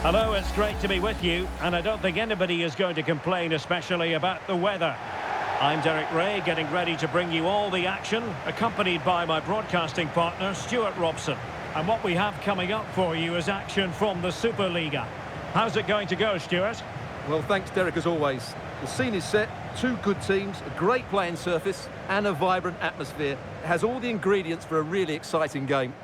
Hello, it's great to be with you, and I don't think anybody is going to complain, especially about the weather. I'm Derek Ray, getting ready to bring you all the action, accompanied by my broadcasting partner, Stuart Robson. And what we have coming up for you is action from the Superliga. How's it going to go, Stuart? Well, thanks, Derek, as always. The scene is set, two good teams, a great playing surface, and a vibrant atmosphere. It has all the ingredients for a really exciting game.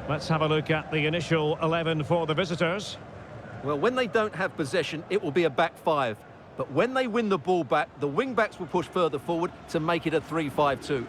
Let's have a look at the initial 11 for the visitors. Well, when they don't have possession, it will be a back five. But when they win the ball back, the wing-backs will push further forward to make it a 3-5-2.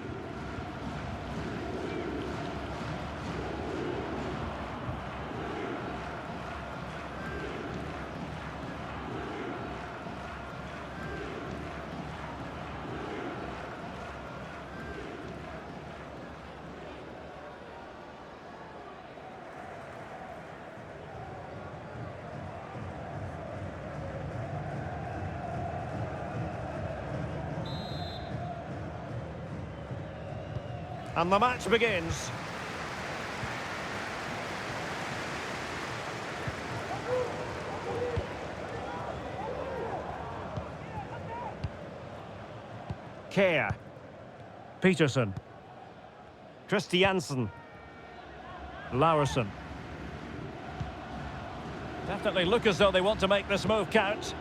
And the match begins. Kerr. Peterson. Christiansen. Laursen. Definitely look as though they want to make this move count.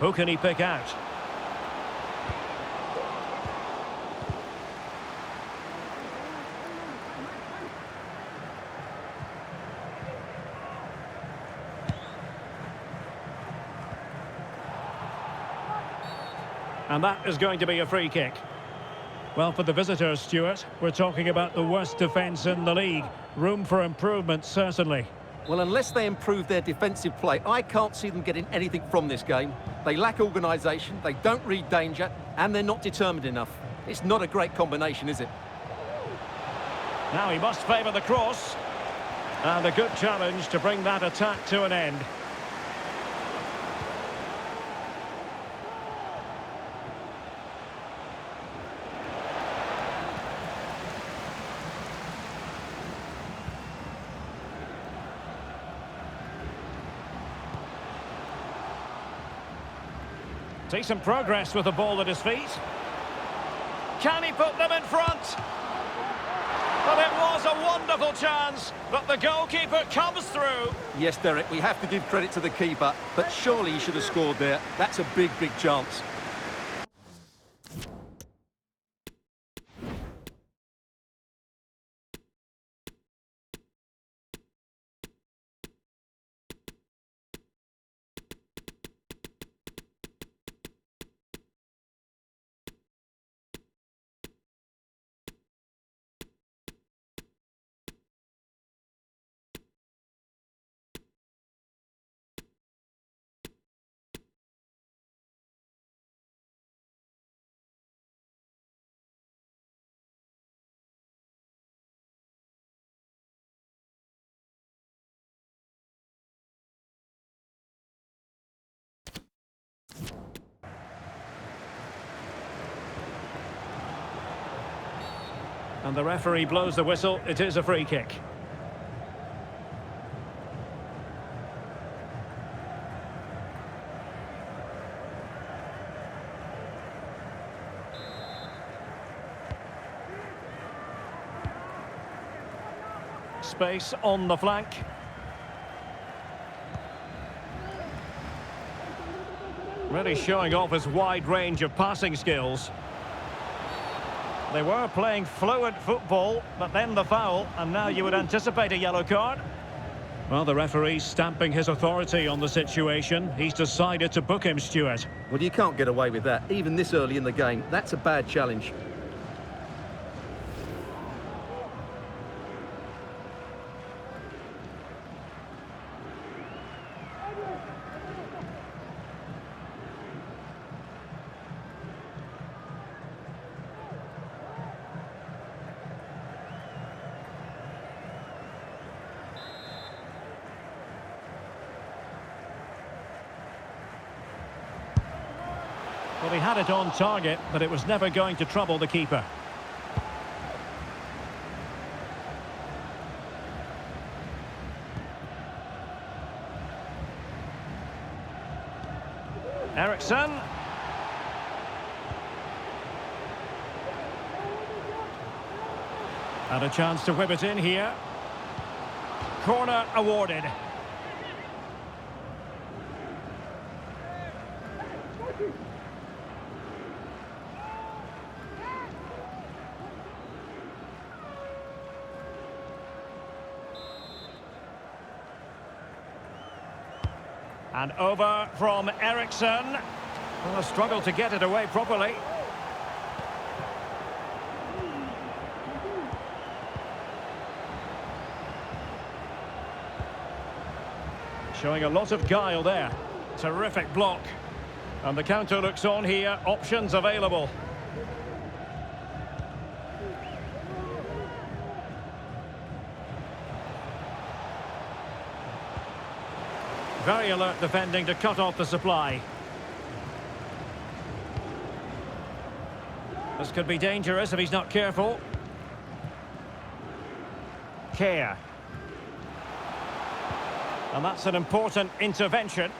Who can he pick out? And that is going to be a free kick. Well, for the visitors, Stuart, we're talking about the worst defence in the league. Room for improvement, certainly. Well, unless they improve their defensive play, I can't see them getting anything from this game. They lack organisation, they don't read danger, and they're not determined enough. It's not a great combination, is it? Now he must favour the cross. And a good challenge to bring that attack to an end. Decent progress with the ball at his feet. Can he put them in front? Well, it was a wonderful chance, but the goalkeeper comes through. Yes, Derek, we have to give credit to the keeper, but surely he should have scored there. That's a big, big chance. And the referee blows the whistle. It is a free kick. Space on the flank. Really showing off his wide range of passing skills. They were playing fluent football, but then the foul, and now you would anticipate a yellow card. Well, the referee's stamping his authority on the situation. He's decided to book him, Stuart. Well, you can't get away with that, even this early in the game. That's a bad challenge. Well, he had it on target, but it was never going to trouble the keeper. Ericsson. And a chance to whip it in here. Corner awarded. And over from Ericsson. Well, a struggle to get it away properly. Showing a lot of guile there. Terrific block. And the counter looks on here. Options available. Very alert defending to cut off the supply. This could be dangerous if he's not careful. Care. And that's an important intervention.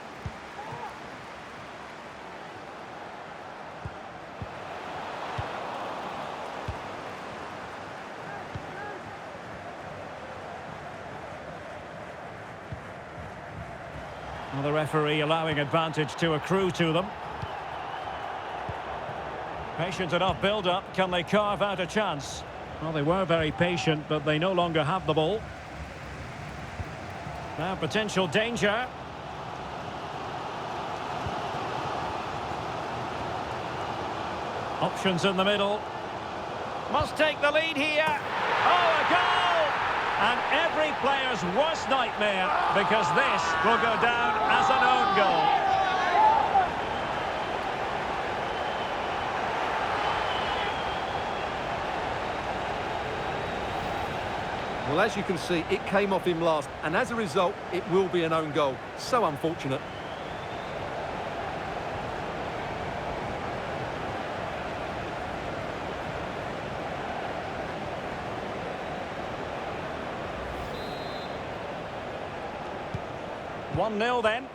Well, the referee allowing advantage to accrue to them. Patient enough build-up. Can they carve out a chance? Well, they were very patient, but they no longer have the ball. Now potential danger. Options in the middle. Must take the lead here. Oh, a goal! And every player's worst nightmare, because this will go down as an own goal. Well, as you can see, it came off him last, and as a result, it will be an own goal. So unfortunate. One 0 then.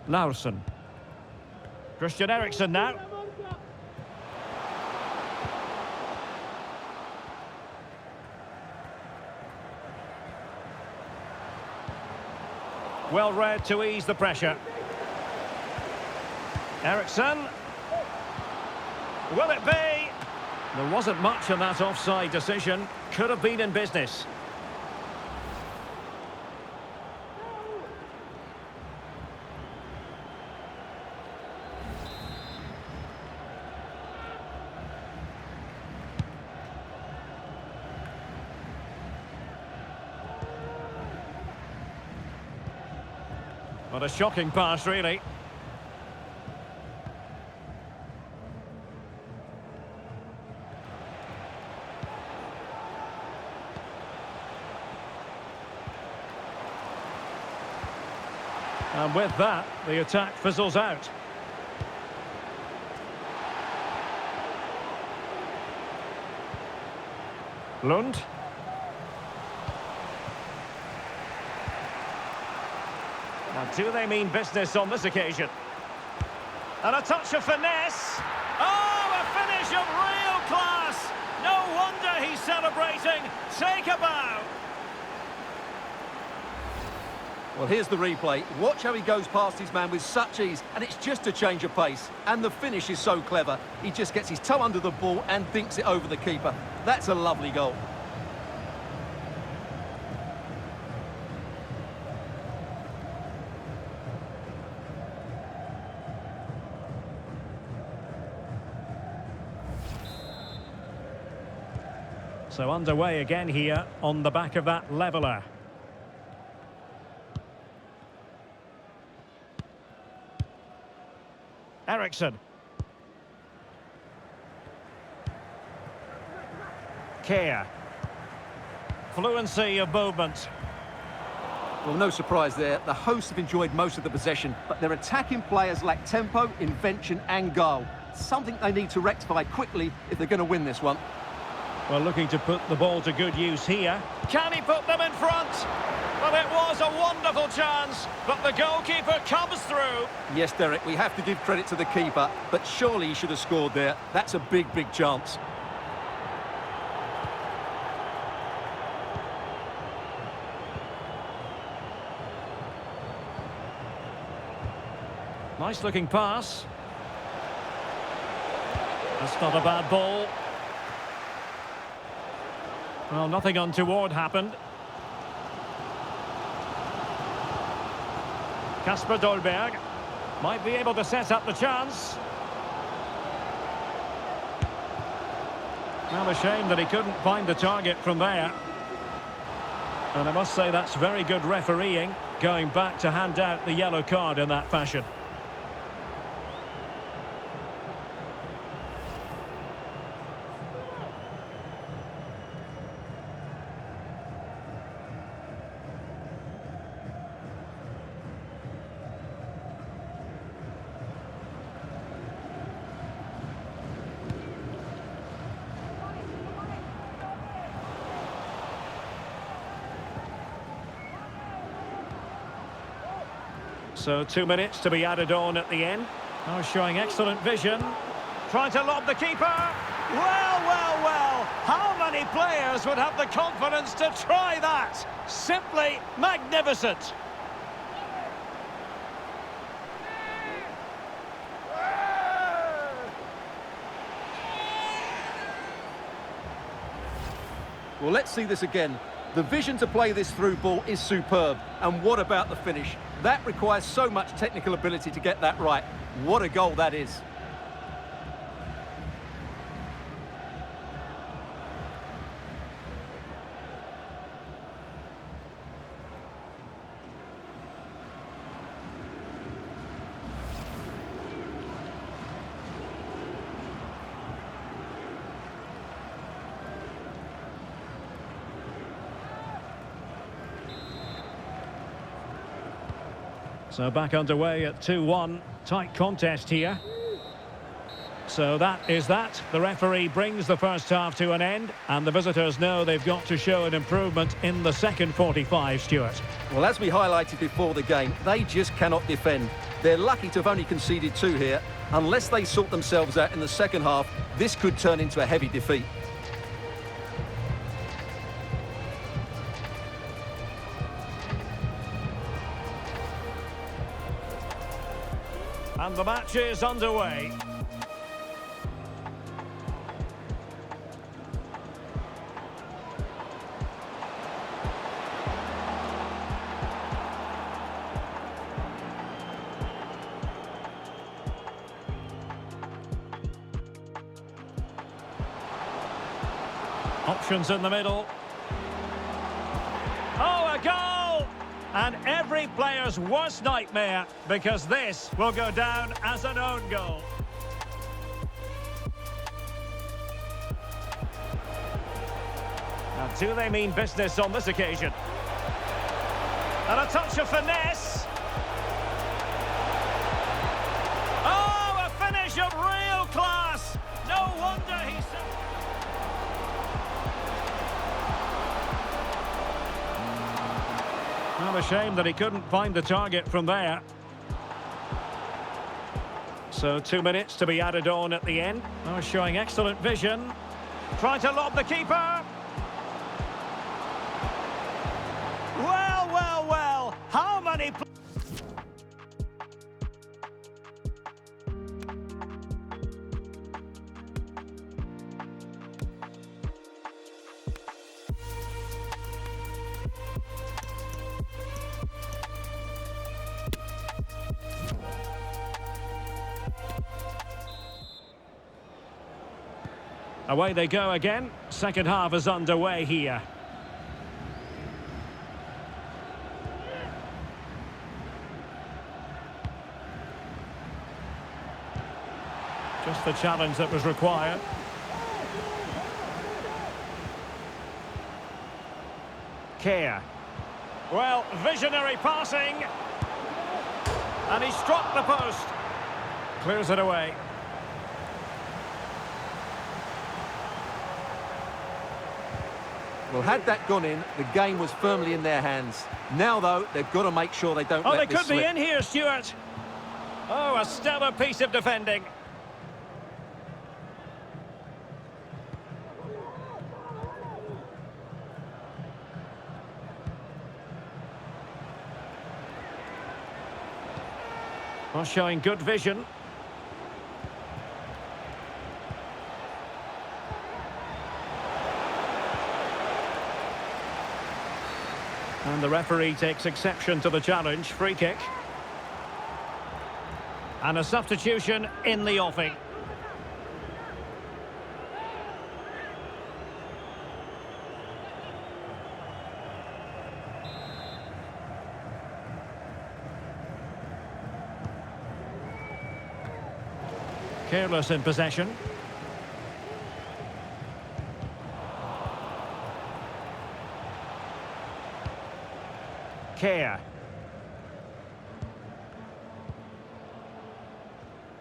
Larsson. Christian Eriksen now. Well read to ease the pressure. Eriksen. Will it be? There wasn't much in that offside decision. Could have been in business. What a shocking pass, really. And with that, the attack fizzles out. Lund. Now, do they mean business on this occasion? And a touch of finesse. Oh, a finish of real class. No wonder he's celebrating. Take a bow. Well, here's the replay. Watch how he goes past his man with such ease, and it's just a change of pace. And the finish is so clever. He just gets his toe under the ball and dinks it over the keeper. That's a lovely goal. So underway again here on the back of that leveller. Ericsson. Care. Fluency of movement. Well, no surprise there. The hosts have enjoyed most of the possession, but their attacking players lack tempo, invention and guile. Something they need to rectify quickly if they're going to win this one. Well, looking to put the ball to good use here. Can he put them in front? Well, it was a wonderful chance, but the goalkeeper comes through. Yes, Derek, we have to give credit to the keeper, but surely he should have scored there. That's a big, big chance. Nice looking pass. That's not a bad ball. Well, nothing untoward happened. Kasper Dolberg might be able to set up the chance. Well, a shame that he couldn't find the target from there. And I must say that's very good refereeing, going back to hand out the yellow card in that fashion. So 2 minutes to be added on at the end. Oh, showing excellent vision. Trying to lob the keeper. Well, well, well. How many players would have the confidence to try that? Simply magnificent. Well, let's see this again. The vision to play this through ball is superb. And what about the finish? That requires so much technical ability to get that right. What a goal that is. So back underway at 2-1. Tight contest here. So that is that. The referee brings the first half to an end, and the visitors know they've got to show an improvement in the second 45, Stuart. Well, as we highlighted before the game, they just cannot defend. They're lucky to have only conceded 2 here. Unless they sort themselves out in the second half, this could turn into a heavy defeat. And the match is underway. Options in the middle. Oh, a goal! And every player's worst nightmare, because this will go down as an own goal. Now, do they mean business on this occasion? And a touch of finesse. Oh, a finish of real class. No wonder he's... Well, a a shame that he couldn't find the target from there. So 2 minutes to be added on at the end. Oh, showing excellent vision. Trying to lob the keeper. Well, well, well. How many... Away they go again. Second half is underway here. Just the challenge that was required. Care. Well, visionary passing. And he struck the post. Clears it away. Well, had that gone in, the game was firmly in their hands. Now, though, they've got to make sure they don't let this slip. Oh, they could be in here, Stuart. Oh, a stellar piece of defending. Well, showing good vision. And the referee takes exception to the challenge. Free kick. And a substitution in the offing. Careless in possession. Care.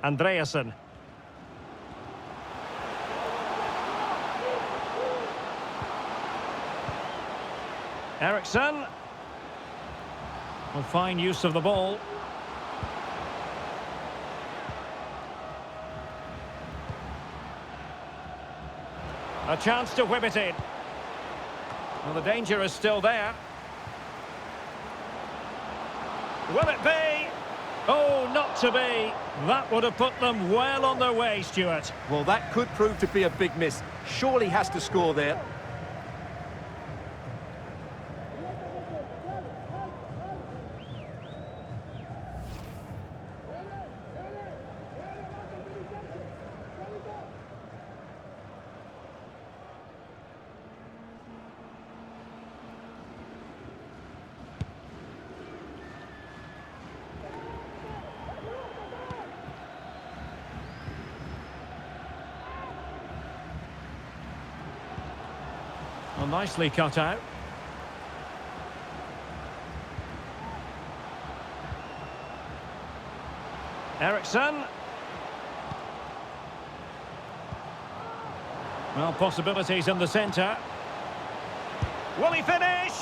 Andreasen. Eriksson. Well, fine use of the ball. A chance to whip it in. Well, the danger is still there. Will it be? Oh, not to be. That would have put them well on their way, Stuart. Well, that could prove to be a big miss. Surely has to score there. Well, nicely cut out. Eriksson. Well, possibilities in the centre. Will he finish?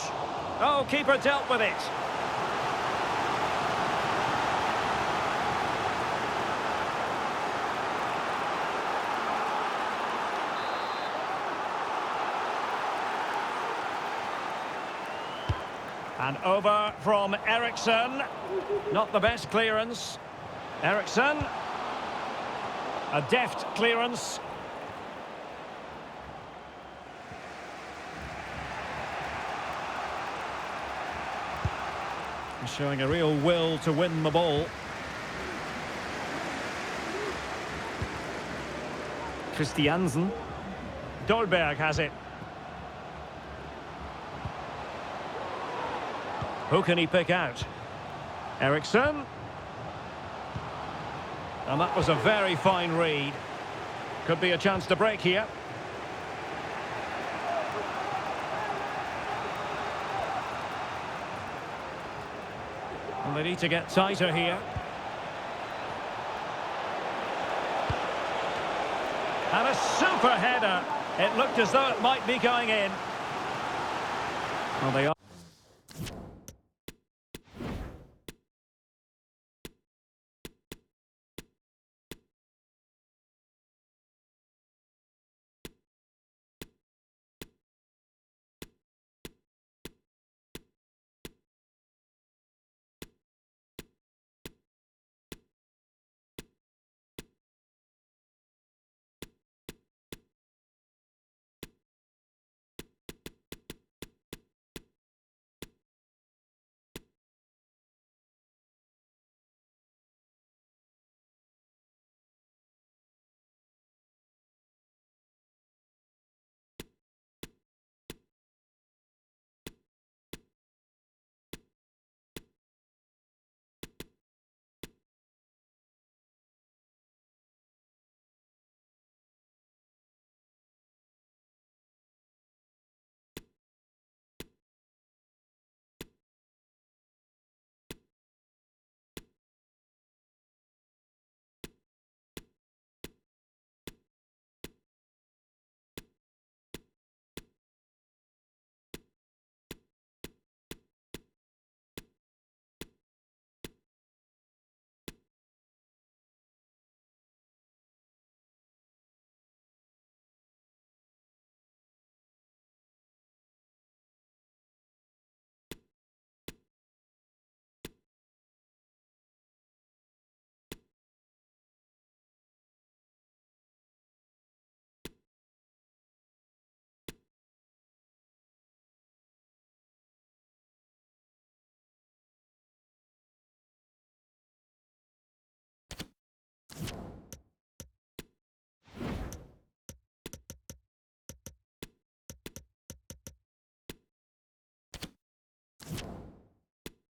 Oh, keeper dealt with it. And over from Eriksson. Not the best clearance. Eriksson. A deft clearance. Showing a real will to win the ball. Christiansen. Dolberg has it. Who can he pick out? Eriksson. And that was a very fine read. Could be a chance to break here. And they need to get tighter here. And a super header. It looked as though it might be going in. Well, they are.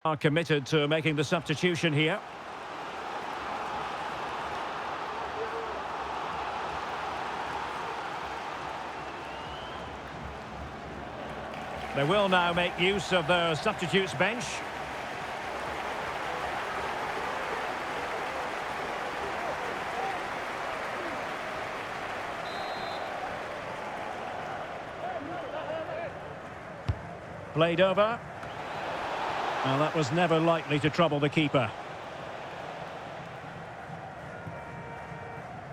Are committed to making the substitution here. They will now make use of their substitutes bench. Played over. Well, that was never likely to trouble the keeper.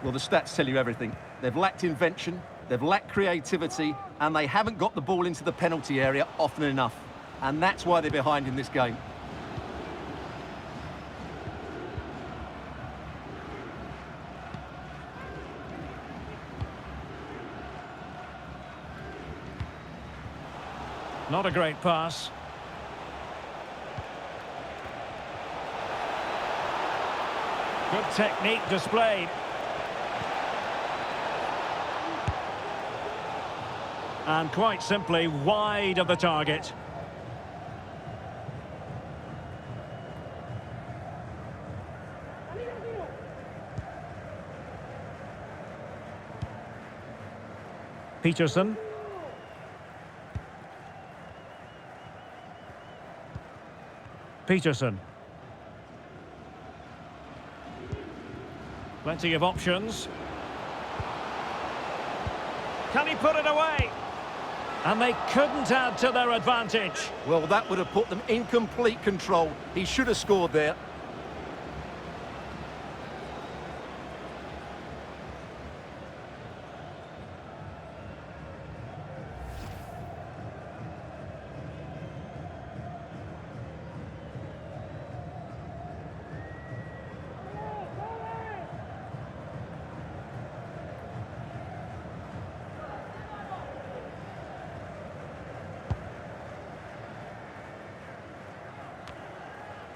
Well, the stats tell you everything. They've lacked invention, they've lacked creativity, and they haven't got the ball into the penalty area often enough. And that's why they're behind in this game. Not a great pass. Good technique displayed. And quite simply wide of the target. Peterson. Peterson. Plenty of options. Can he put it away? And they couldn't add to their advantage. Well, that would have put them in complete control. He should have scored there.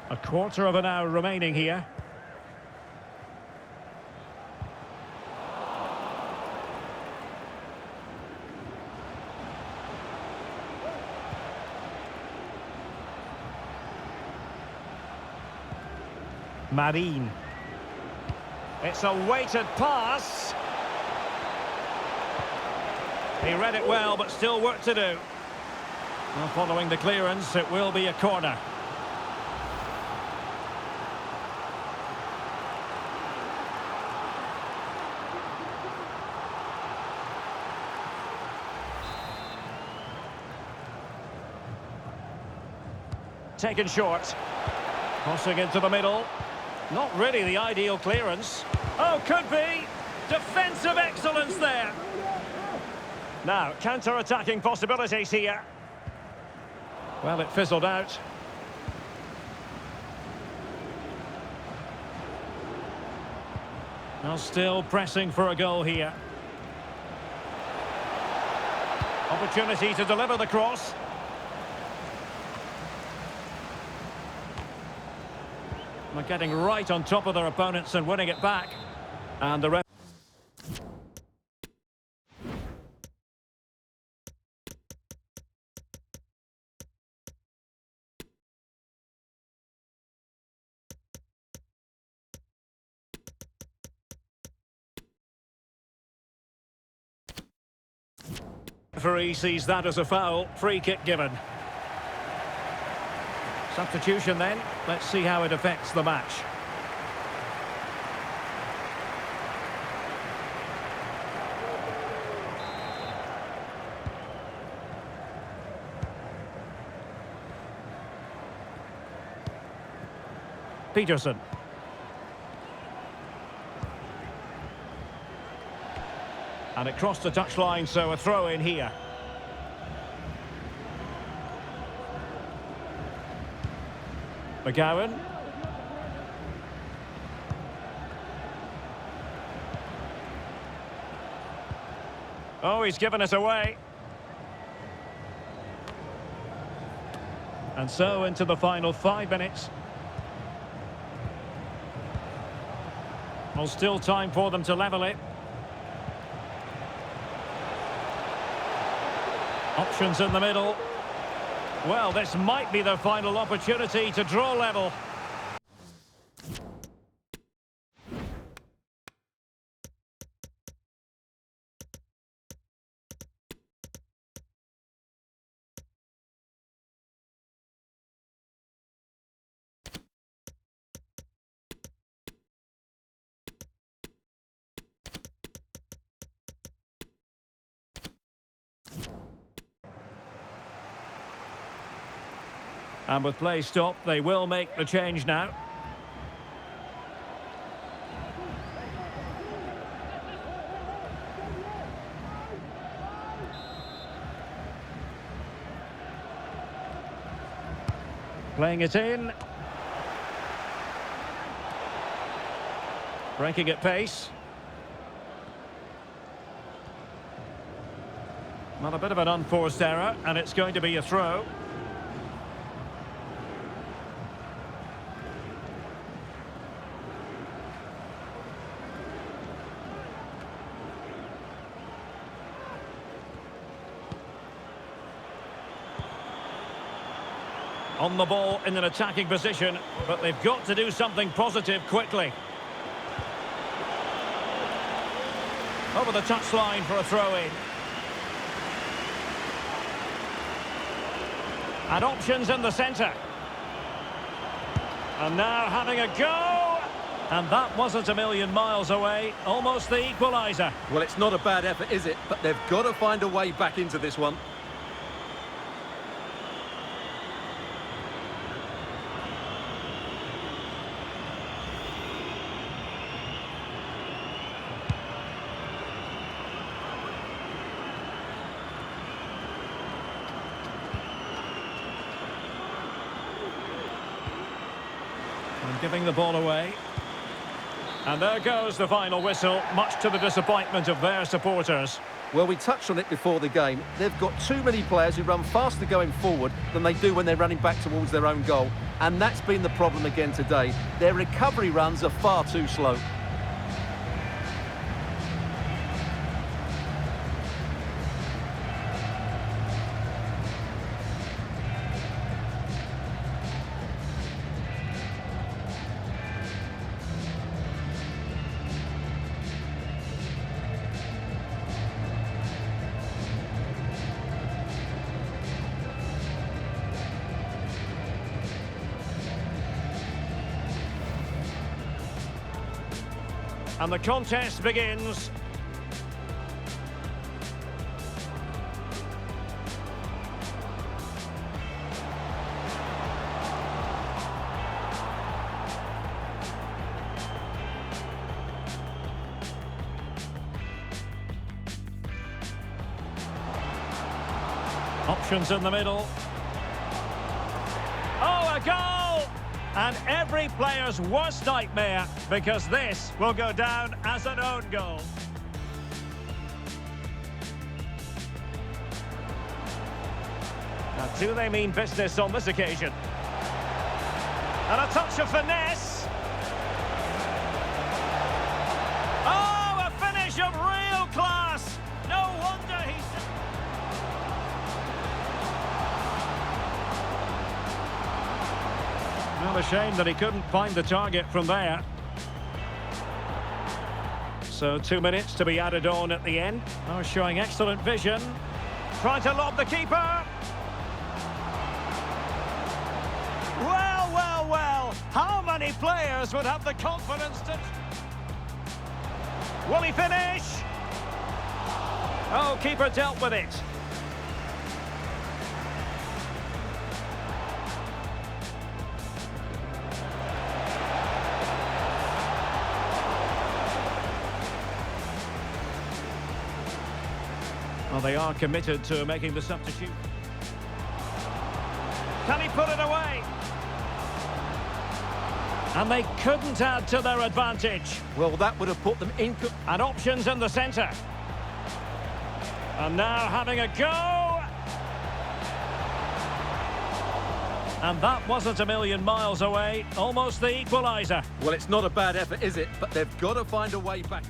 A quarter of an hour remaining here. Marine. It's a weighted pass. He read it well, but still work to do. Well, following the clearance, it will be a corner. Taken short. Crossing into the middle. Not really the ideal clearance. Oh, could be. Defensive excellence there. Now, counter-attacking possibilities here. Well, it fizzled out. Well, still pressing for a goal here. Opportunity to deliver the cross. They're getting right on top of their opponents and winning it back. And the referee sees that as a foul. Free kick given. Substitution then. Let's see how it affects the match. Peterson. And it crossed the touchline, so a throw in here. McGowan. Oh, he's given it away. And so into the final 5 minutes. Well, still time for them to level it. Options in the middle. Well, this might be their final opportunity to draw level. And with play stopped, they will make the change now. Playing it in. Breaking at pace. Well, a bit of an unforced error, and it's going to be a throw. On the ball in an attacking position, but they've got to do something positive quickly. Over the touchline for a throw-in. And options in the centre. And now having a go. And that wasn't a million miles away. Almost the equaliser. Well, it's not a bad effort, is it? But they've got to find a way back into this one. And giving the ball away. And there goes the final whistle, much to the disappointment of their supporters. Well, we touched on it before the game. They've got too many players who run faster going forward than they do when they're running back towards their own goal. And that's been the problem again today. Their recovery runs are far too slow. And the contest begins. Options in the middle. Oh, a goal! And every player's worst nightmare, because this will go down as an own goal. Now, do they mean business on this occasion? And a touch of finesse. Oh, a finish of real class. No wonder he's... Well, a shame that he couldn't find the target from there. So 2 minutes to be added on at the end. Oh, showing excellent vision. Trying to lob the keeper. Well, well, well. How many players would have the confidence to... Will he finish? Oh, keeper dealt with it. Well, they are committed to making the substitute. Can he put it away? And they couldn't add to their advantage. Well, that would have put them in... And options in the centre. And now having a go. And that wasn't a million miles away. Almost the equaliser. Well, it's not a bad effort, is it? But they've got to find a way back.